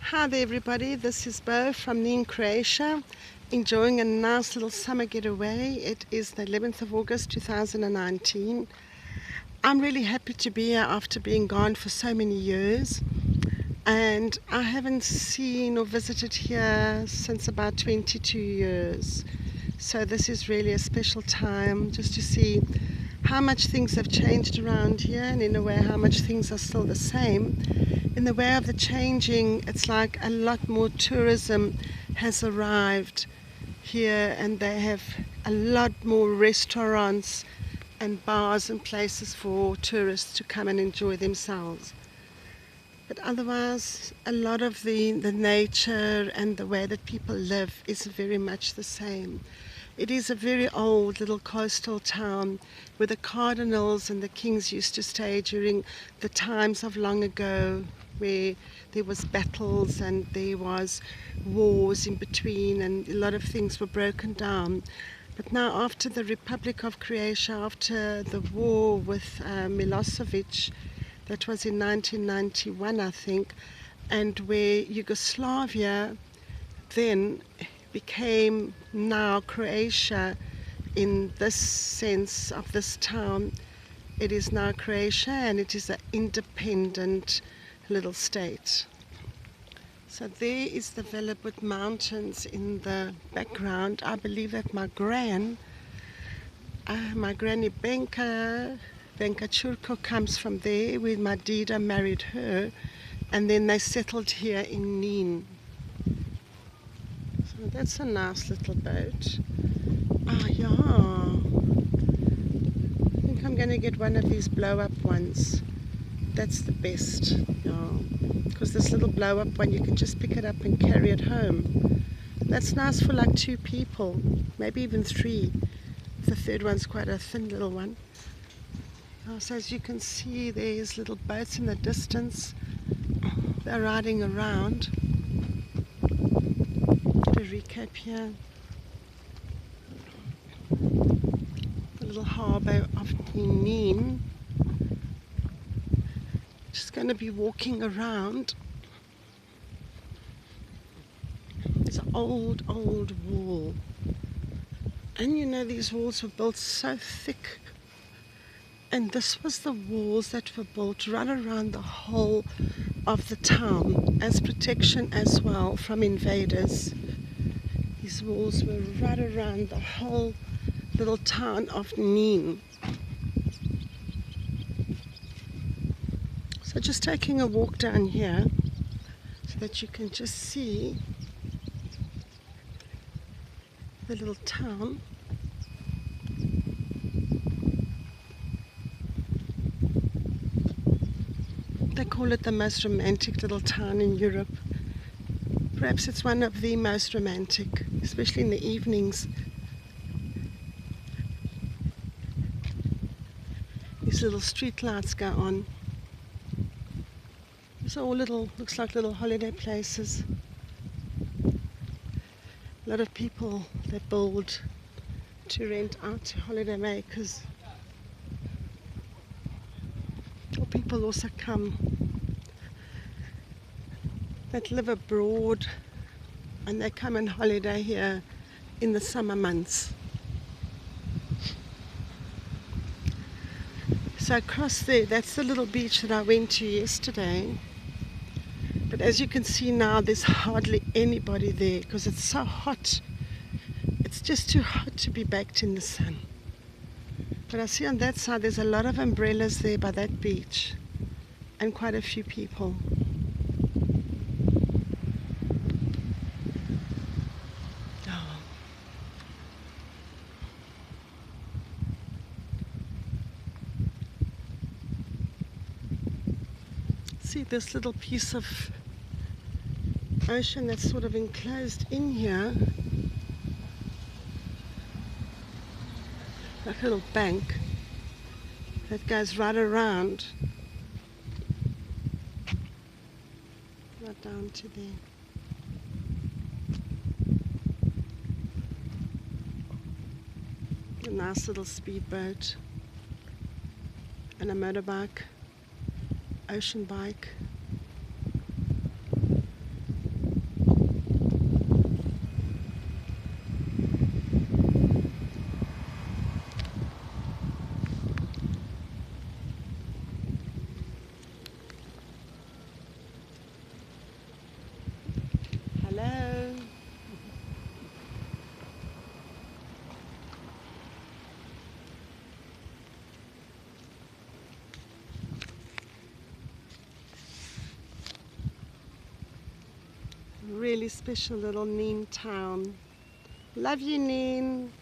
Hi there everybody, this is Bo from NIN Croatia, enjoying a nice little summer getaway. It is the 11th of August 2019. I'm really happy to be here after being gone for so many years, and I haven't seen or visited here since about 22 years. So this is really a special time just to see how much things have changed around here, and in a way how much things are still the same. In the way of the changing, it's like a lot more tourism has arrived here, and they have a lot more restaurants and bars and places for tourists to come and enjoy themselves. But otherwise, a lot of the nature and the way that people live is very much the same. It is a very old little coastal town where the cardinals and the kings used to stay during the times of long ago, where there was battles and there was wars in between, and a lot of things were broken down. But now, after the Republic of Croatia, after the war with Milosevic, that was in 1991 I think, and where Yugoslavia then became now Croatia in this sense of this town. It is now Croatia, and it is an independent little state. So there is the Velebit Mountains in the background. I believe that my granny Benka Churko comes from there, where my Dida married her, and then they settled here in NIN. So that's a nice little boat. Ah, yeah. I think I'm going to get one of these blow-up ones. That's the best, yeah. Because this little blow-up one, you can just pick it up and carry it home. That's nice for like 2 people, maybe even 3. The third one's quite a thin little one. So as you can see, there's little boats in the distance. They're riding around. Get a recap here. The little harbour of NIN. Just going to be walking around. There's an old wall. And you know, these walls were built so thick. And this was the walls that were built right around the whole of the town as protection as well from invaders. These walls were right around the whole little town of NIN. So just taking a walk down here so that you can just see the little town. They call it the most romantic little town in Europe. Perhaps it's one of the most romantic, especially in the evenings. These little street lights go on. These are all little, looks like little holiday places. A lot of people they build to rent out to holiday makers. Or people also come that live abroad and they come on holiday here in the summer months. So across there, that's the little beach that I went to yesterday. But as you can see now, there's hardly anybody there because it's so hot. It's just too hot to be baked in the sun. But I see on that side there's a lot of umbrellas there by that beach, and quite a few people. Oh. See this little piece of ocean that's sort of enclosed in here, like a little bank that goes right around, right down to there. A nice little speedboat and a motorbike, ocean bike. really special little NIN town. Love you, NIN.